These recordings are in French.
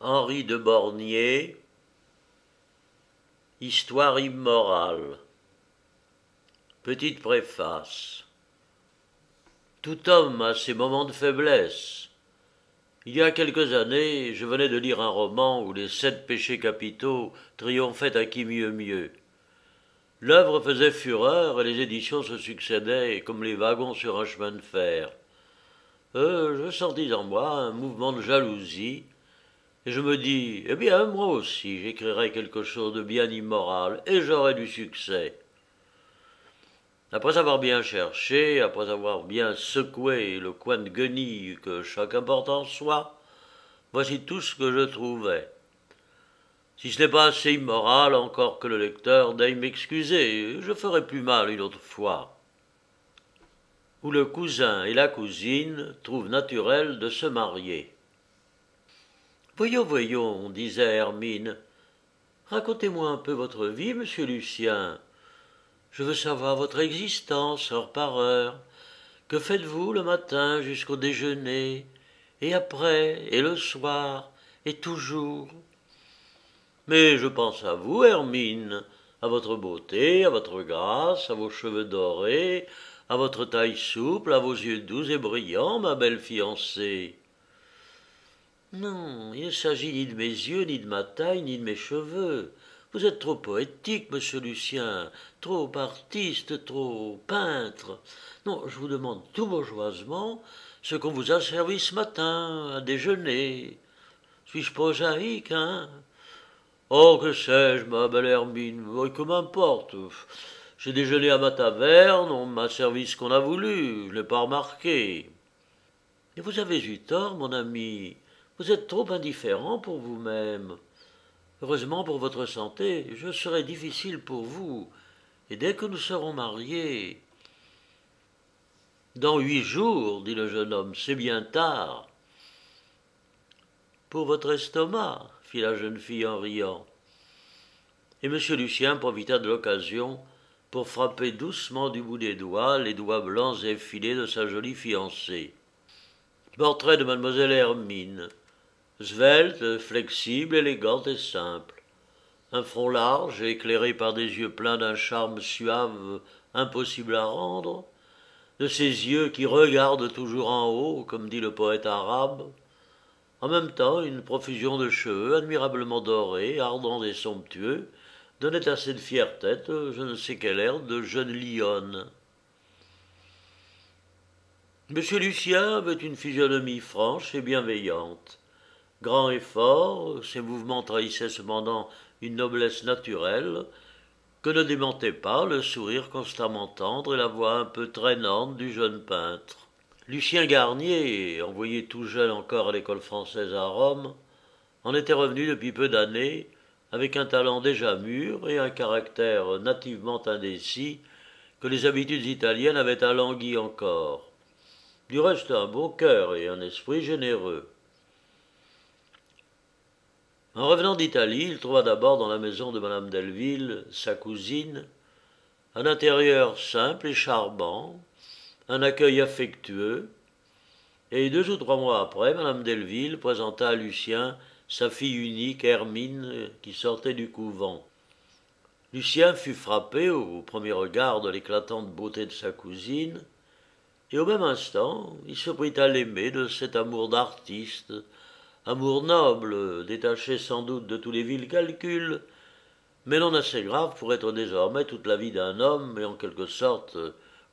Henri de Bornier, Histoire immorale. Petite préface. Tout homme a ses moments de faiblesse. Il y a quelques années, je venais de lire un roman où les 7 péchés capitaux triomphaient à qui mieux mieux. L'œuvre faisait fureur et les éditions se succédaient comme les wagons sur un chemin de fer. Je sentis en moi un mouvement de jalousie et je me dis, eh bien, moi aussi, j'écrirai quelque chose de bien immoral et j'aurai du succès. Après avoir bien cherché, après avoir bien secoué le coin de guenille que chacun porte en soi, voici tout ce que je trouvais. Si ce n'est pas assez immoral encore que le lecteur daigne m'excuser, je ferai plus mal une autre fois. Où le cousin et la cousine trouvent naturel de se marier. Voyons, voyons, disait Hermine, racontez-moi un peu votre vie, monsieur Lucien. Je veux savoir votre existence, heure par heure. Que faites-vous le matin jusqu'au déjeuner, et après, et le soir, et toujours? Mais je pense à vous, Hermine, à votre beauté, à votre grâce, à vos cheveux dorés, à votre taille souple, à vos yeux doux et brillants, ma belle fiancée. Non, il ne s'agit ni de mes yeux, ni de ma taille, ni de mes cheveux. Vous êtes trop poétique, monsieur Lucien, trop artiste, trop peintre. Non, je vous demande tout bourgeoisement ce qu'on vous a servi ce matin, à déjeuner. Suis-je prosaïque, hein? Oh, que sais-je, ma belle Hermine, que m'importe. J'ai déjeuné à ma taverne, on m'a servi ce qu'on a voulu, je n'ai pas remarqué. Et vous avez eu tort, mon ami. Vous êtes trop indifférent pour vous-même. Heureusement pour votre santé, je serai difficile pour vous, et dès que nous serons mariés. Dans 8 jours, dit le jeune homme, c'est bien tard. Pour votre estomac, fit la jeune fille en riant. Et M. Lucien profita de l'occasion pour frapper doucement du bout des doigts les doigts blancs et effilés de sa jolie fiancée. Portrait de mademoiselle Hermine. Svelte, flexible, élégante et simple. Un front large, éclairé par des yeux pleins d'un charme suave impossible à rendre, de ces yeux qui regardent toujours en haut, comme dit le poète arabe, en même temps une profusion de cheveux admirablement dorés, ardents et somptueux, donnait à cette fière tête je ne sais quel air de jeune lionne. Monsieur Lucien avait une physionomie franche et bienveillante. Grand et fort, ses mouvements trahissaient cependant une noblesse naturelle que ne démentait pas le sourire constamment tendre et la voix un peu traînante du jeune peintre. Lucien Garnier, envoyé tout jeune encore à l'école française à Rome, en était revenu depuis peu d'années, avec un talent déjà mûr et un caractère nativement indécis que les habitudes italiennes avaient alangui encore. Du reste, un bon cœur et un esprit généreux. En revenant d'Italie, il trouva d'abord dans la maison de madame Delville, sa cousine, un intérieur simple et charmant, un accueil affectueux, et 2 ou 3 mois après, madame Delville présenta à Lucien sa fille unique, Hermine, qui sortait du couvent. Lucien fut frappé au premier regard de l'éclatante beauté de sa cousine, et au même instant, il se prit à l'aimer de cet amour d'artiste, amour noble, détaché sans doute de tous les vils calculs, mais non assez grave pour être désormais toute la vie d'un homme et en quelque sorte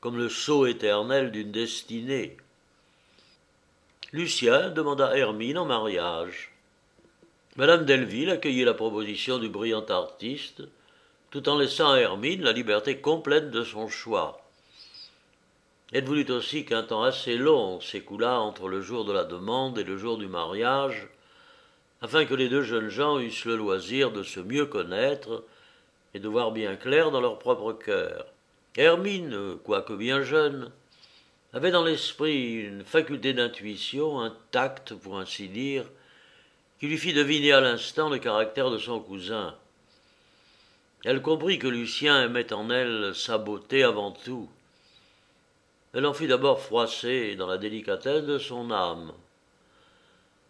comme le sceau éternel d'une destinée. Lucien demanda Hermine en mariage. Madame Delville accueillit la proposition du brillant artiste, tout en laissant à Hermine la liberté complète de son choix. Elle voulut aussi qu'un temps assez long s'écoulât entre le jour de la demande et le jour du mariage, afin que les 2 jeunes gens eussent le loisir de se mieux connaître et de voir bien clair dans leur propre cœur. Hermine, quoique bien jeune, avait dans l'esprit une faculté d'intuition, un tact, pour ainsi dire, qui lui fit deviner à l'instant le caractère de son cousin. Elle comprit que Lucien aimait en elle sa beauté avant tout. Elle en fut d'abord froissée dans la délicatesse de son âme.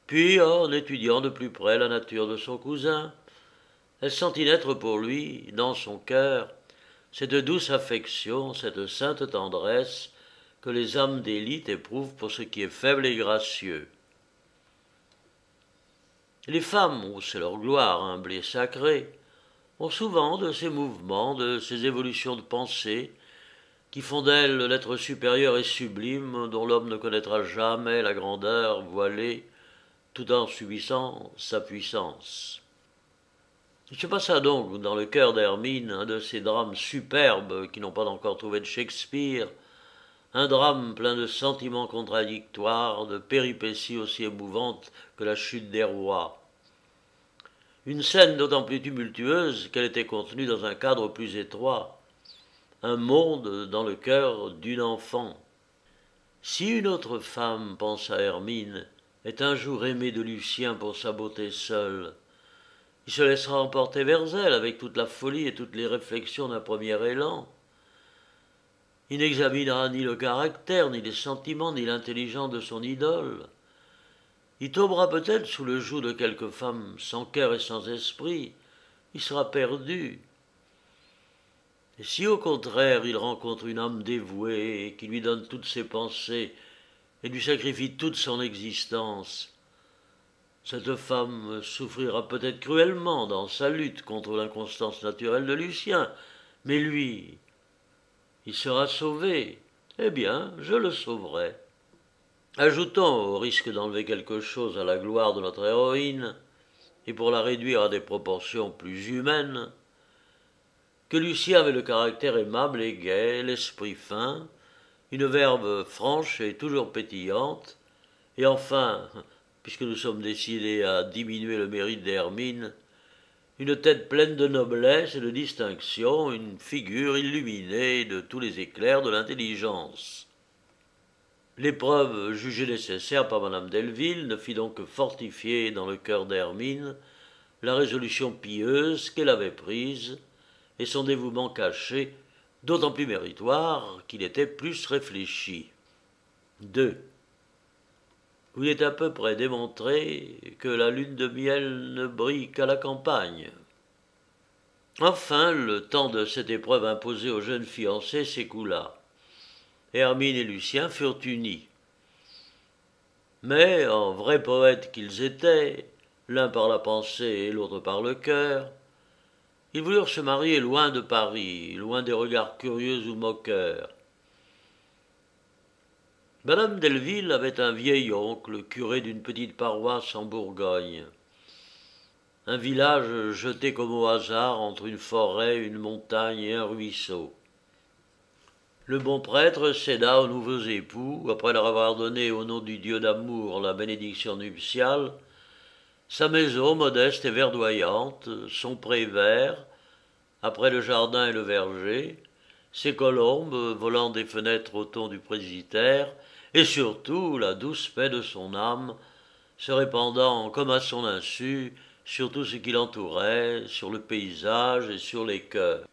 Puis, en étudiant de plus près la nature de son cousin, elle sentit naître pour lui, dans son cœur, cette douce affection, cette sainte tendresse que les âmes d'élite éprouvent pour ce qui est faible et gracieux. Les femmes, c'est leur gloire humble et sacrée, ont souvent de ces mouvements, de ces évolutions de pensée, qui font d'elles l'être supérieur et sublime dont l'homme ne connaîtra jamais la grandeur voilée, tout en subissant sa puissance. Il se passa donc dans le cœur d'Hermine un de ces drames superbes qui n'ont pas encore trouvé de Shakespeare, un drame plein de sentiments contradictoires, de péripéties aussi émouvantes que la chute des rois. Une scène d'autant plus tumultueuse qu'elle était contenue dans un cadre plus étroit, un monde dans le cœur d'une enfant. Si une autre femme, pensa Hermine, est un jour aimée de Lucien pour sa beauté seule, il se laissera emporter vers elle avec toute la folie et toutes les réflexions d'un premier élan. Il n'examinera ni le caractère, ni les sentiments, ni l'intelligence de son idole. Il tombera peut-être sous le joug de quelque femme sans cœur et sans esprit. Il sera perdu. Et si au contraire il rencontre une âme dévouée qui lui donne toutes ses pensées et lui sacrifie toute son existence, cette femme souffrira peut-être cruellement dans sa lutte contre l'inconstance naturelle de Lucien, mais lui, il sera sauvé. Eh bien, je le sauverai. Ajoutons, au risque d'enlever quelque chose à la gloire de notre héroïne, et pour la réduire à des proportions plus humaines, que Lucien avait le caractère aimable et gai, l'esprit fin, une verve franche et toujours pétillante, et enfin, puisque nous sommes décidés à diminuer le mérite d'Hermine, une tête pleine de noblesse et de distinction, une figure illuminée de tous les éclairs de l'intelligence. L'épreuve jugée nécessaire par madame Delville ne fit donc que fortifier dans le cœur d'Hermine la résolution pieuse qu'elle avait prise et son dévouement caché, d'autant plus méritoire qu'il était plus réfléchi. 2. Il est à peu près démontré que la lune de miel ne brille qu'à la campagne. Enfin, le temps de cette épreuve imposée aux jeunes fiancés s'écoula. Hermine et Lucien furent unis. Mais, en vrais poètes qu'ils étaient, l'un par la pensée et l'autre par le cœur, ils voulurent se marier loin de Paris, loin des regards curieux ou moqueurs. Madame Delville avait un vieil oncle, curé d'une petite paroisse en Bourgogne. Un village jeté comme au hasard entre une forêt, une montagne et un ruisseau. Le bon prêtre céda aux nouveaux époux, après leur avoir donné au nom du Dieu d'amour la bénédiction nuptiale, sa maison modeste et verdoyante, son pré vert, après le jardin et le verger, ses colombes volant des fenêtres au ton du presbytère, et surtout la douce paix de son âme, se répandant comme à son insu sur tout ce qui l'entourait, sur le paysage et sur les cœurs.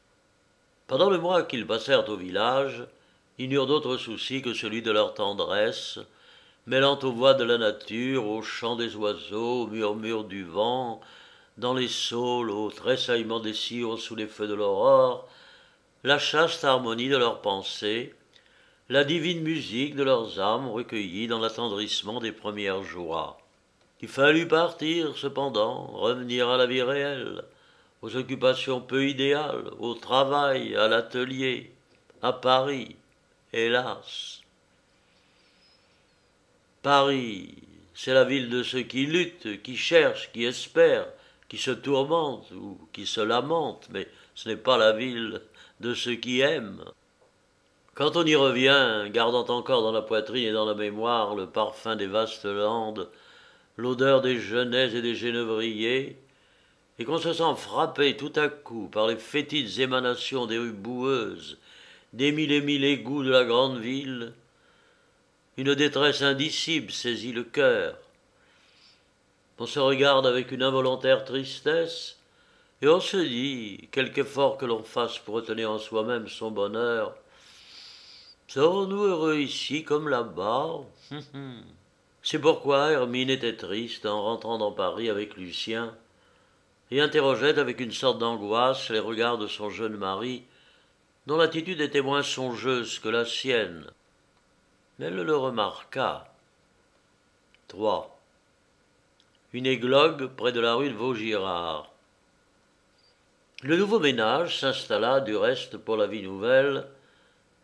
Pendant le mois qu'ils passèrent au village, ils n'eurent d'autre souci que celui de leur tendresse, mêlant aux voix de la nature, aux chants des oiseaux, au murmure du vent, dans les saules, au tressaillement des sillons sous les feux de l'aurore, la chaste harmonie de leurs pensées, la divine musique de leurs âmes recueillies dans l'attendrissement des premières joies. Il fallut partir, cependant, revenir à la vie réelle, aux occupations peu idéales, au travail, à l'atelier, à Paris, hélas. Paris, c'est la ville de ceux qui luttent, qui cherchent, qui espèrent, qui se tourmentent ou qui se lamentent, mais ce n'est pas la ville de ceux qui aiment. Quand on y revient, gardant encore dans la poitrine et dans la mémoire le parfum des vastes landes, l'odeur des genêts et des genévriers, et qu'on se sent frappé tout à coup par les fétides émanations des rues boueuses, des mille et mille égouts de la grande ville, une détresse indicible saisit le cœur. On se regarde avec une involontaire tristesse, et on se dit, quelque effort que l'on fasse pour retenir en soi-même son bonheur, serons-nous heureux ici comme là-bas? C'est pourquoi Hermine était triste en rentrant dans Paris avec Lucien, et interrogeait avec une sorte d'angoisse les regards de son jeune mari, dont l'attitude était moins songeuse que la sienne. Mais elle le remarqua. 3. Une églogue près de la rue de Vaugirard. Le nouveau ménage s'installa du reste pour la vie nouvelle,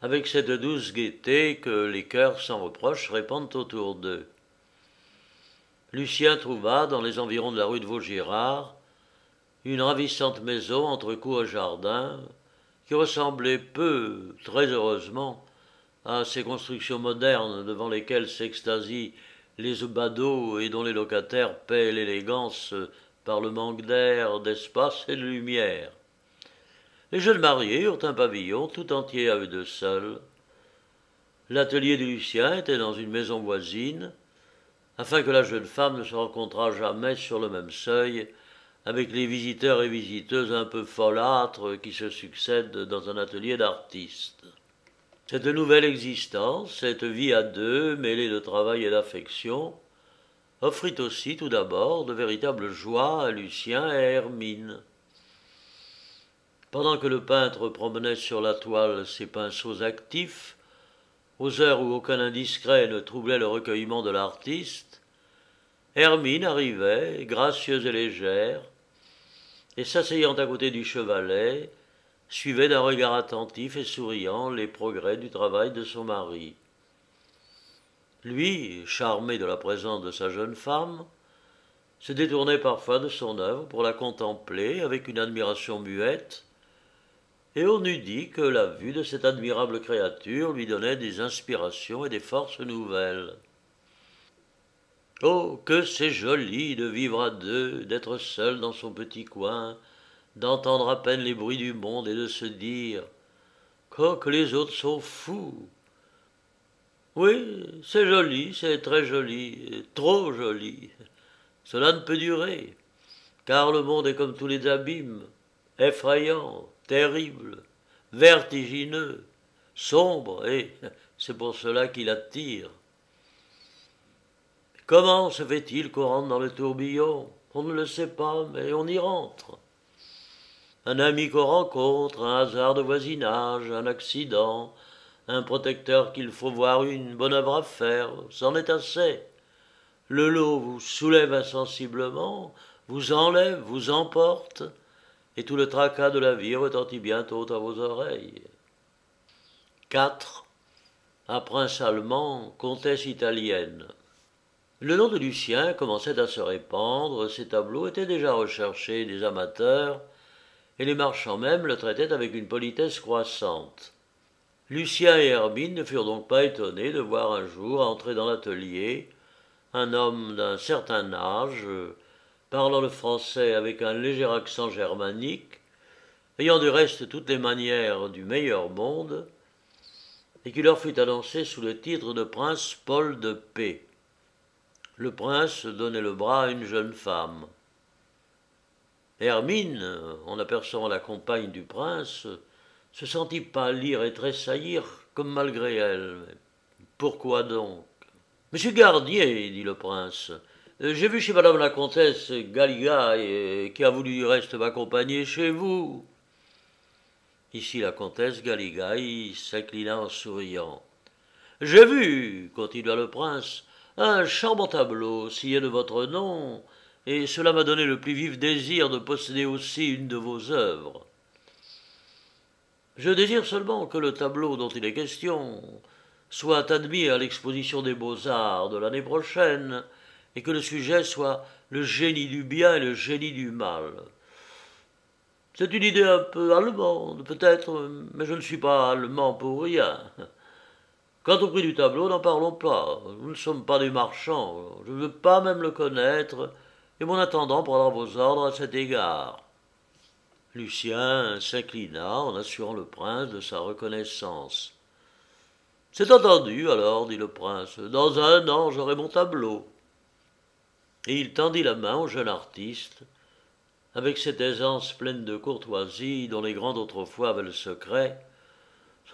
avec cette douce gaieté que les cœurs sans reproche répandent autour d'eux. Lucien trouva, dans les environs de la rue de Vaugirard, une ravissante maison entre cour et jardin, qui ressemblait peu, très heureusement, à ces constructions modernes devant lesquelles s'extasient les badauds et dont les locataires paient l'élégance par le manque d'air, d'espace et de lumière. Les jeunes mariés eurent un pavillon tout entier à eux deux seuls. L'atelier de Lucien était dans une maison voisine, afin que la jeune femme ne se rencontrât jamais sur le même seuil avec les visiteurs et visiteuses un peu folâtres qui se succèdent dans un atelier d'artiste. Cette nouvelle existence, cette vie à deux, mêlée de travail et d'affection, offrit aussi tout d'abord de véritables joies à Lucien et à Hermine. Pendant que le peintre promenait sur la toile ses pinceaux actifs, aux heures où aucun indiscret ne troublait le recueillement de l'artiste, Hermine arrivait, gracieuse et légère, et s'asseyant à côté du chevalet, suivait d'un regard attentif et souriant les progrès du travail de son mari. Lui, charmé de la présence de sa jeune femme, se détournait parfois de son œuvre pour la contempler avec une admiration muette, et on eût dit que la vue de cette admirable créature lui donnait des inspirations et des forces nouvelles. Oh, que c'est joli de vivre à deux, d'être seul dans son petit coin, d'entendre à peine les bruits du monde et de se dire « que les autres sont fous !» Oui, c'est joli, c'est très joli, trop joli. Cela ne peut durer, car le monde est comme tous les abîmes, effrayant, terrible, vertigineux, sombre, et c'est pour cela qu'il attire. Comment se fait-il qu'on rentre dans le tourbillon? On ne le sait pas, mais on y rentre. Un ami qu'on rencontre, un hasard de voisinage, un accident, un protecteur qu'il faut voir, une bonne œuvre à faire, c'en est assez. Le lot vous soulève insensiblement, vous enlève, vous emporte, et tout le tracas de la vie retentit bientôt à vos oreilles. 4. Un prince allemand, comtesse italienne. Le nom de Lucien commençait à se répandre, ses tableaux étaient déjà recherchés des amateurs, et les marchands même le traitaient avec une politesse croissante. Lucien et Hermine ne furent donc pas étonnés de voir un jour entrer dans l'atelier un homme d'un certain âge, parlant le français avec un léger accent germanique, ayant du reste toutes les manières du meilleur monde, et qui leur fut annoncé sous le titre de prince Paul de P. Le prince donnait le bras à une jeune femme. Hermine, en apercevant la compagne du prince, se sentit pâlir et tressaillir comme malgré elle. Pourquoi donc? Monsieur Garnier, dit le prince, j'ai vu chez madame la comtesse Galigaï, qui a voulu du reste m'accompagner chez vous. Ici la comtesse Galigaï s'inclina en souriant. J'ai vu, continua le prince, un charmant tableau signé de votre nom, et cela m'a donné le plus vif désir de posséder aussi une de vos œuvres. Je désire seulement que le tableau dont il est question soit admis à l'exposition des beaux-arts de l'année prochaine, et que le sujet soit le génie du bien et le génie du mal. C'est une idée un peu allemande, peut-être, mais je ne suis pas allemand pour rien. Quant au prix du tableau, n'en parlons pas. Nous ne sommes pas des marchands. Je ne veux pas même le connaître, et mon intendant prendra vos ordres à cet égard. Lucien s'inclina en assurant le prince de sa reconnaissance. C'est entendu, alors, dit le prince. Dans un an, j'aurai mon tableau. Et il tendit la main au jeune artiste, avec cette aisance pleine de courtoisie dont les grands d'autrefois avaient le secret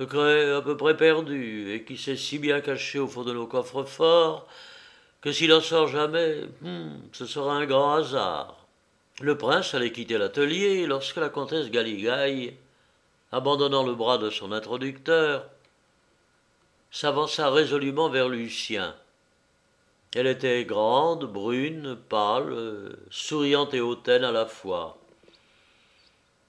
à peu près perdu, et qui s'est si bien caché au fond de nos coffres-forts, que s'il en sort jamais, ce sera un grand hasard. Le prince allait quitter l'atelier lorsque la comtesse Galigaï, abandonnant le bras de son introducteur, s'avança résolument vers Lucien. Elle était grande, brune, pâle, souriante et hautaine à la fois.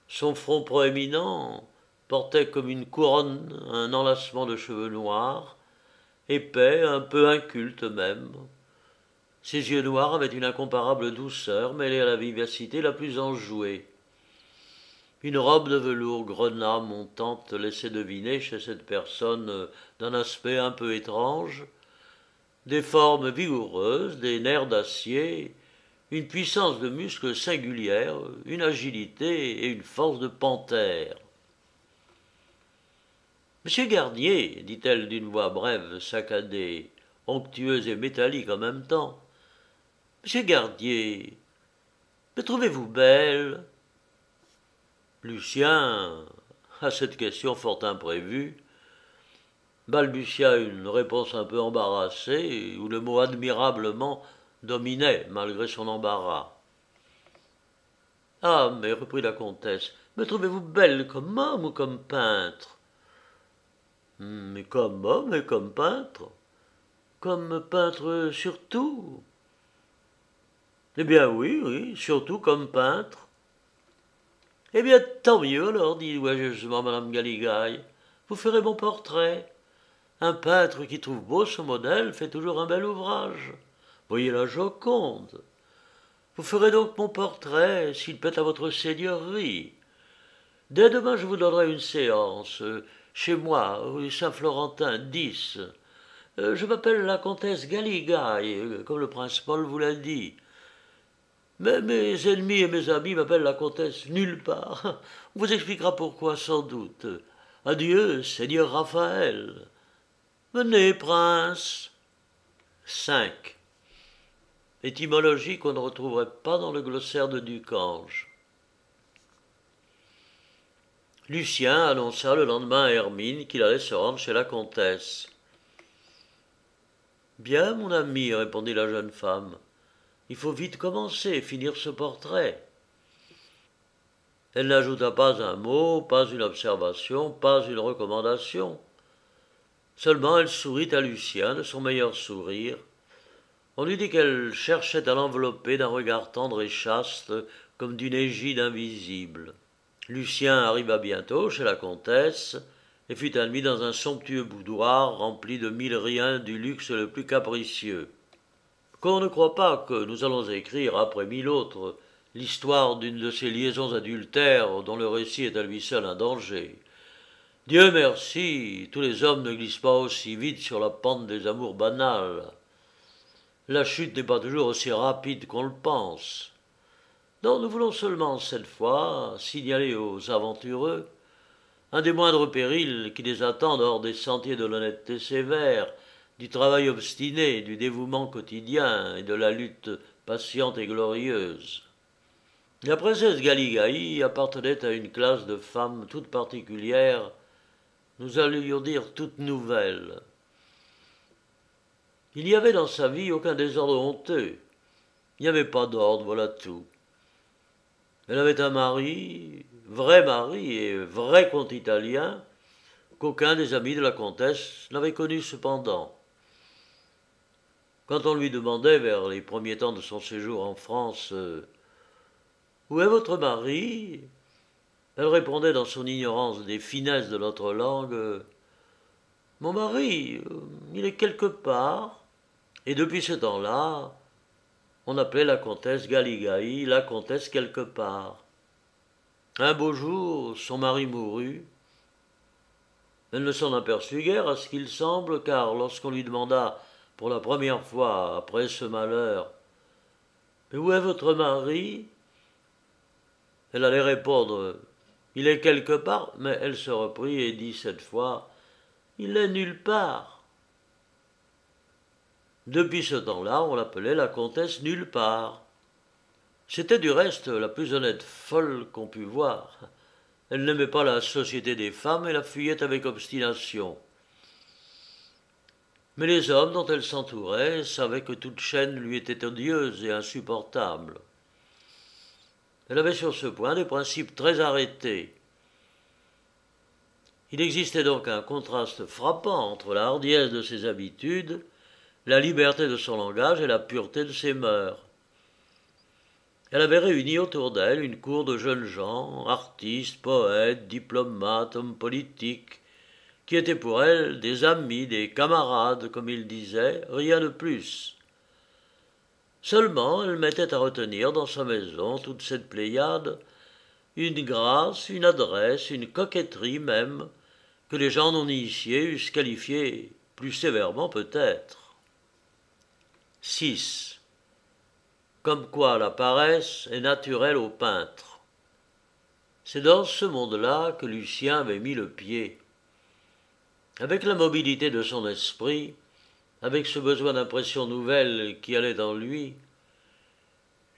Son front proéminent portait comme une couronne un enlacement de cheveux noirs, épais, un peu inculte même. Ses yeux noirs avaient une incomparable douceur mêlée à la vivacité la plus enjouée. Une robe de velours grenat montante laissait deviner chez cette personne d'un aspect un peu étrange des formes vigoureuses, des nerfs d'acier, une puissance de muscles singulière, une agilité et une force de panthère. Monsieur Garnier, dit-elle d'une voix brève, saccadée, onctueuse et métallique en même temps. Monsieur Garnier, me trouvez-vous belle? Lucien, à cette question fort imprévue, balbutia une réponse un peu embarrassée, où le mot admirablement dominait malgré son embarras. Ah, mais reprit la comtesse, me trouvez-vous belle comme homme ou comme peintre? Mais comme homme et comme peintre. Comme peintre surtout. Eh bien oui, oui, surtout comme peintre. Eh bien tant mieux alors, dit ouageusement madame Galigaï. Vous ferez mon portrait. Un peintre qui trouve beau son modèle fait toujours un bel ouvrage. Voyez la Joconde. Vous ferez donc mon portrait, s'il plaît à votre seigneurie. Dès demain, je vous donnerai une séance, chez moi, rue Saint-Florentin, 10. Je m'appelle la comtesse Galigaï, comme le prince Paul vous l'a dit. Mais mes ennemis et mes amis m'appellent la comtesse nulle part. On vous expliquera pourquoi, sans doute. Adieu, seigneur Raphaël. Venez, prince. 5. Étymologie qu'on ne retrouverait pas dans le glossaire de Ducange. Lucien annonça le lendemain à Hermine qu'il allait se rendre chez la comtesse. Bien, mon ami, répondit la jeune femme. Il faut vite commencer et finir ce portrait. Elle n'ajouta pas un mot, pas une observation, pas une recommandation. Seulement elle sourit à Lucien de son meilleur sourire. On lui dit qu'elle cherchait à l'envelopper d'un regard tendre et chaste, comme d'une égide invisible. Lucien arriva bientôt chez la comtesse et fut admis dans un somptueux boudoir rempli de 1000 riens du luxe le plus capricieux. Qu'on ne croit pas que nous allons écrire, après 1000 autres, l'histoire d'une de ces liaisons adultères dont le récit est à lui seul un danger. Dieu merci, tous les hommes ne glissent pas aussi vite sur la pente des amours banales. La chute n'est pas toujours aussi rapide qu'on le pense. Non, nous voulons seulement, cette fois, signaler aux aventureux un des moindres périls qui les attendent hors des sentiers de l'honnêteté sévère, du travail obstiné, du dévouement quotidien et de la lutte patiente et glorieuse. La princesse Galigaï appartenait à une classe de femmes toute particulière, nous allions dire toute nouvelle. Il n'y avait dans sa vie aucun désordre honteux. Il n'y avait pas d'ordre, voilà tout. Elle avait un mari et vrai comte italien, qu'aucun des amis de la comtesse n'avait connu cependant. Quand on lui demandait, vers les premiers temps de son séjour en France, où est votre mari? Elle répondait dans son ignorance des finesses de notre langue, mon mari, il est quelque part. Et depuis ce temps-là, on appelait la comtesse Galigaï la comtesse quelque part. Un beau jour, son mari mourut. Elle ne s'en aperçut guère, à ce qu'il semble, car lorsqu'on lui demanda pour la première fois, après ce malheur, « Mais où est votre mari ?» Elle allait répondre, « Il est quelque part », mais elle se reprit et dit cette fois, « Il est nulle part ». Depuis ce temps-là, on l'appelait la comtesse nulle part. C'était du reste la plus honnête folle qu'on pût voir. Elle n'aimait pas la société des femmes et la fuyait avec obstination. Mais les hommes dont elle s'entourait savaient que toute chaîne lui était odieuse et insupportable. Elle avait sur ce point des principes très arrêtés. Il existait donc un contraste frappant entre la hardiesse de ses habitudes, la liberté de son langage et la pureté de ses mœurs. Elle avait réuni autour d'elle une cour de jeunes gens, artistes, poètes, diplomates, hommes politiques, qui étaient pour elle des amis, des camarades, comme il disait, rien de plus. Seulement, elle mettait à retenir dans sa maison toute cette pléiade une grâce, une adresse, une coquetterie même, que les gens non initiés eussent qualifiée plus sévèrement peut-être. 6. Comme quoi la paresse est naturelle au peintre. C'est dans ce monde-là que Lucien avait mis le pied. Avec la mobilité de son esprit, avec ce besoin d'impressions nouvelles qui allait en lui,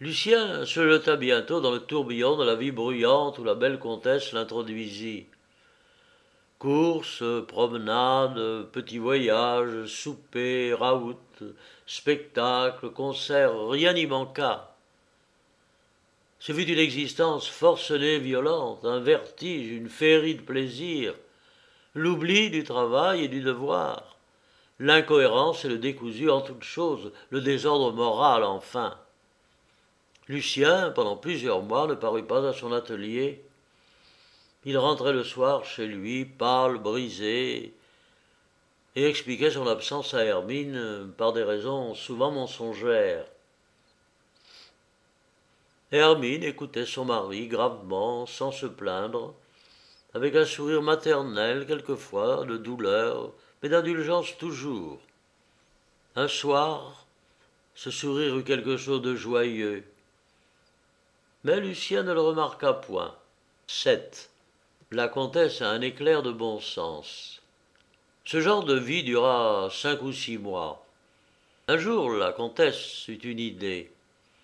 Lucien se jeta bientôt dans le tourbillon de la vie bruyante où la belle comtesse l'introduisit. Courses, promenades, petits voyages, soupers, raouts, spectacles, concerts, rien n'y manqua. Ce fut une existence forcenée, violente, un vertige, une féerie de plaisir, l'oubli du travail et du devoir, l'incohérence et le décousu en toutes choses, le désordre moral enfin. Lucien, pendant plusieurs mois, ne parut pas à son atelier. Il rentrait le soir chez lui, pâle, brisé, et expliquait son absence à Hermine par des raisons souvent mensongères. Hermine écoutait son mari gravement, sans se plaindre, avec un sourire maternel quelquefois, de douleur, mais d'indulgence toujours. Un soir, ce sourire eut quelque chose de joyeux. Mais Lucien ne le remarqua point. 7. La comtesse a un éclair de bon sens. Ce genre de vie dura 5 ou 6 mois. Un jour, la comtesse eut une idée.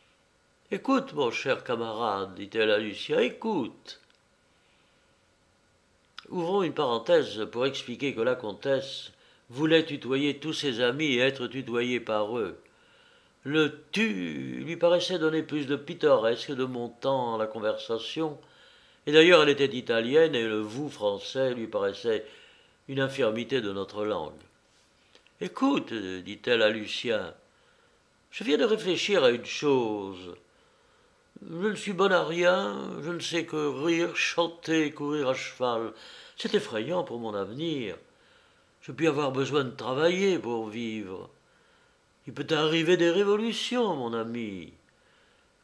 « Écoute, mon cher camarade, dit-elle à Lucien, écoute. » Ouvrons une parenthèse pour expliquer que la comtesse voulait tutoyer tous ses amis et être tutoyée par eux. Le « tu » lui paraissait donner plus de pittoresque et de montant à la conversation, et d'ailleurs elle était italienne et le « vous » français lui paraissait une infirmité de notre langue. « Écoute, dit-elle à Lucien, je viens de réfléchir à une chose. Je ne suis bonne à rien, je ne sais que rire, chanter, courir à cheval. C'est effrayant pour mon avenir. Je puis avoir besoin de travailler pour vivre. Il peut arriver des révolutions, mon ami.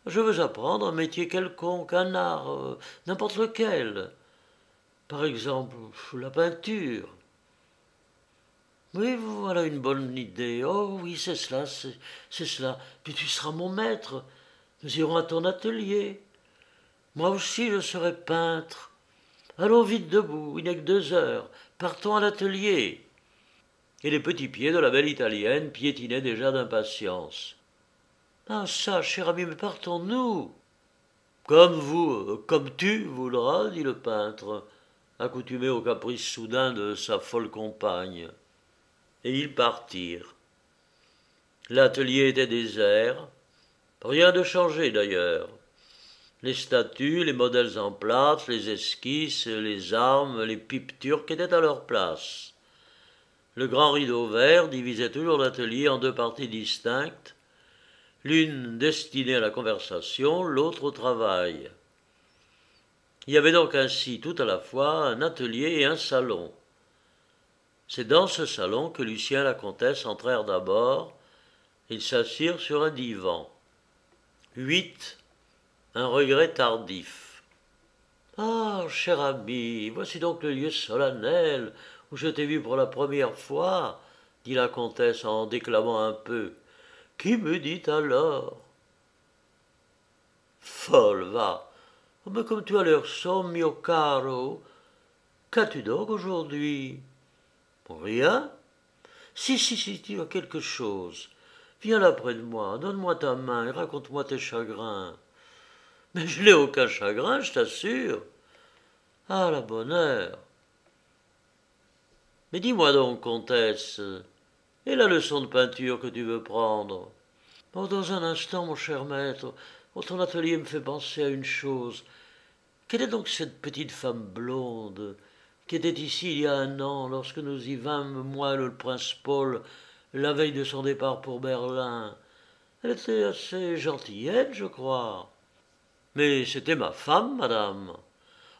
Je veux apprendre un métier quelconque, un art, n'importe lequel. Par exemple, la peinture. Oui, voilà une bonne idée. Oh oui, c'est cela, c'est cela. Puis tu seras mon maître. Nous irons à ton atelier. Moi aussi, je serai peintre. Allons vite debout, il n'est que 2 heures. Partons à l'atelier. Et les petits pieds de la belle italienne piétinaient déjà d'impatience. Ah ça, cher ami, mais partons-nous. Comme vous, comme tu voudras, dit le peintre, accoutumé aux caprices soudains de sa folle compagne. Et ils partirent. L'atelier était désert, rien de changé d'ailleurs. Les statues, les modèles en plâtre, les esquisses, les armes, les pipes turques étaient à leur place. Le grand rideau vert divisait toujours l'atelier en 2 parties distinctes, l'une destinée à la conversation, l'autre au travail. Il y avait donc ainsi tout à la fois un atelier et un salon. C'est dans ce salon que Lucien et la comtesse entrèrent d'abord. Ils s'assirent sur un divan. 8. Un regret tardif. « Ah, cher ami, voici donc le lieu solennel où je t'ai vu pour la première fois, dit la comtesse en déclamant un peu. Qui me dit alors? Folle, va. Oh, mais comme tu as l'air sombre, mio caro. Qu'as-tu donc aujourd'hui? Rien? Si, tu as quelque chose. Viens là près de moi, donne-moi ta main et raconte-moi tes chagrins. Mais je n'ai aucun chagrin, je t'assure. Ah, la bonne heure. Mais dis-moi donc, comtesse, Et la leçon de peinture que tu veux prendre? Oh, dans un instant, mon cher maître. Oh, ton atelier me fait penser à une chose. Quelle est donc cette petite femme blonde qui était ici il y a un an, lorsque nous y vîmes, moi et le prince Paul, la veille de son départ pour Berlin? Elle était assez gentillette, je crois. Mais c'était ma femme, madame.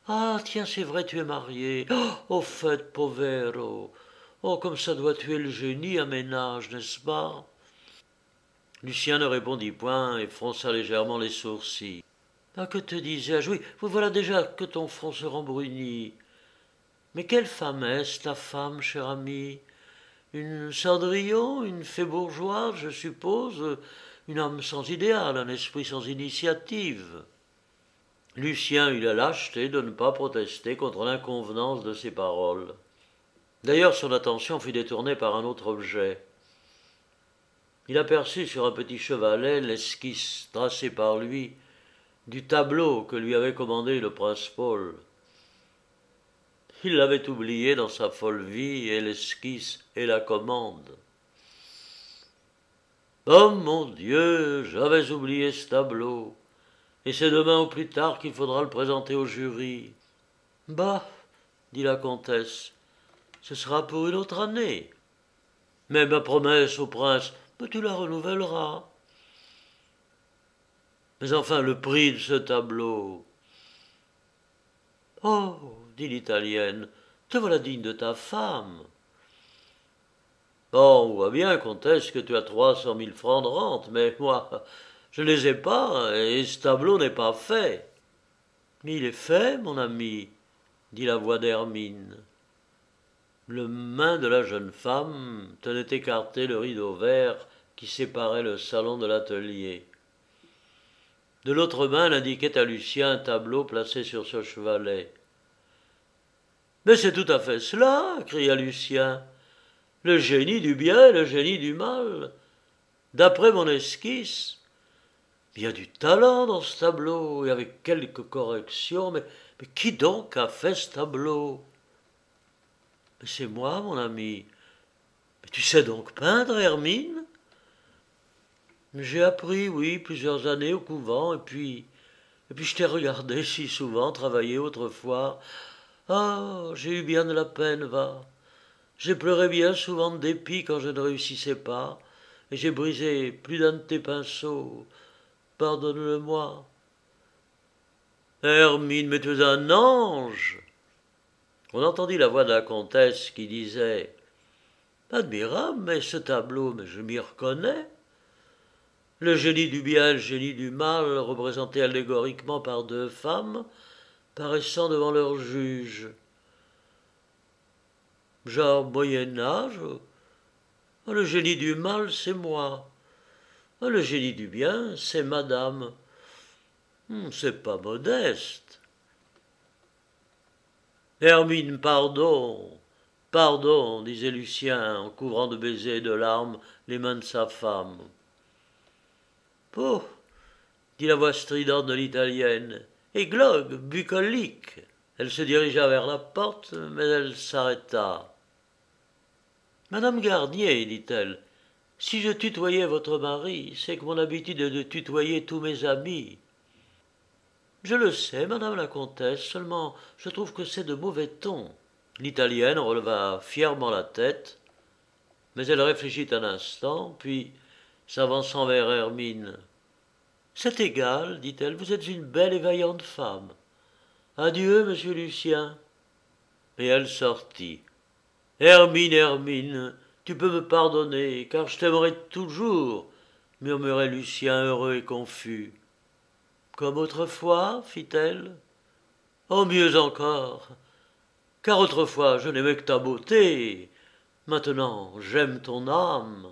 Ah, tiens, c'est vrai, tu es marié. Oh, au fait, povero. Oh, comme ça doit tuer le génie à ménage, n'est-ce pas? Lucien ne répondit point et fronça légèrement les sourcils. Ah, que te disais-je? Oui, voilà déjà que ton front se rembrunit. Mais quelle femme est-ce, ta femme, cher ami? Une Cendrillon, une fée bourgeoise, je suppose, une âme sans idéal, un esprit sans initiative. Lucien eut la lâcheté de ne pas protester contre l'inconvenance de ces paroles. D'ailleurs, son attention fut détournée par un autre objet. Il aperçut sur un petit chevalet l'esquisse tracée par lui du tableau que lui avait commandé le prince Paul. Il l'avait oublié dans sa folle vie, et l'esquisse et la commande. Oh mon Dieu, j'avais oublié ce tableau, et c'est demain au plus tard qu'il faudra le présenter au jury. Bah, dit la comtesse, ce sera pour une autre année. Mais ma promesse au prince, tu la renouvelleras. Mais enfin, le prix de ce tableau. Oh, dit l'italienne, te voilà digne de ta femme. Bon, on voit bien, comtesse, que tu as 300 000 francs de rente, mais moi, je ne les ai pas, et ce tableau n'est pas fait. Mais il est fait, mon ami, dit la voix d'Hermine. Le main de la jeune femme tenait écarté le rideau vert qui séparait le salon de l'atelier. De l'autre main, elle indiquait à Lucien un tableau placé sur ce chevalet. « Mais c'est tout à fait cela !» cria Lucien. « Le génie du bien et le génie du mal. D'après mon esquisse, il y a du talent dans ce tableau, et avec quelques corrections, mais qui donc a fait ce tableau? » « Mais c'est moi, mon ami. Mais tu sais donc peindre, Hermine? » « J'ai appris, oui, plusieurs années au couvent, et puis je t'ai regardé si souvent travailler autrefois. Ah, j'ai eu bien de la peine, va. J'ai pleuré bien souvent de dépit quand je ne réussissais pas, et j'ai brisé plus d'un de tes pinceaux. Pardonne-le-moi. Hermine, mais tu es un ange. On entendit la voix de la comtesse qui disait « Admirable, mais ce tableau, mais je m'y reconnais. » Le génie du bien et le génie du mal, représentés allégoriquement par deux femmes, paraissant devant leur juge. Genre Moyen-Âge. Le génie du mal, c'est moi. Le génie du bien, c'est madame. C'est pas modeste. Hermine, pardon. Pardon, disait Lucien, en couvrant de baisers et de larmes les mains de sa femme. Oh, dit la voix stridente de l'italienne, églogue, bucolique. Elle se dirigea vers la porte, mais elle s'arrêta. Madame Garnier, dit-elle, si je tutoyais votre mari, c'est que mon habitude est de tutoyer tous mes amis. Je le sais, madame la comtesse, seulement je trouve que c'est de mauvais ton. L'italienne releva fièrement la tête, mais elle réfléchit un instant, puis, s'avançant vers Hermine, « C'est égal, dit-elle, vous êtes une belle et vaillante femme. Adieu, monsieur Lucien. » Et elle sortit. « Hermine, Hermine, tu peux me pardonner, car je t'aimerai toujours, » murmurait Lucien heureux et confus. « Comme autrefois, fit-elle. Oh, mieux encore, car autrefois je n'aimais que ta beauté, maintenant j'aime ton âme. »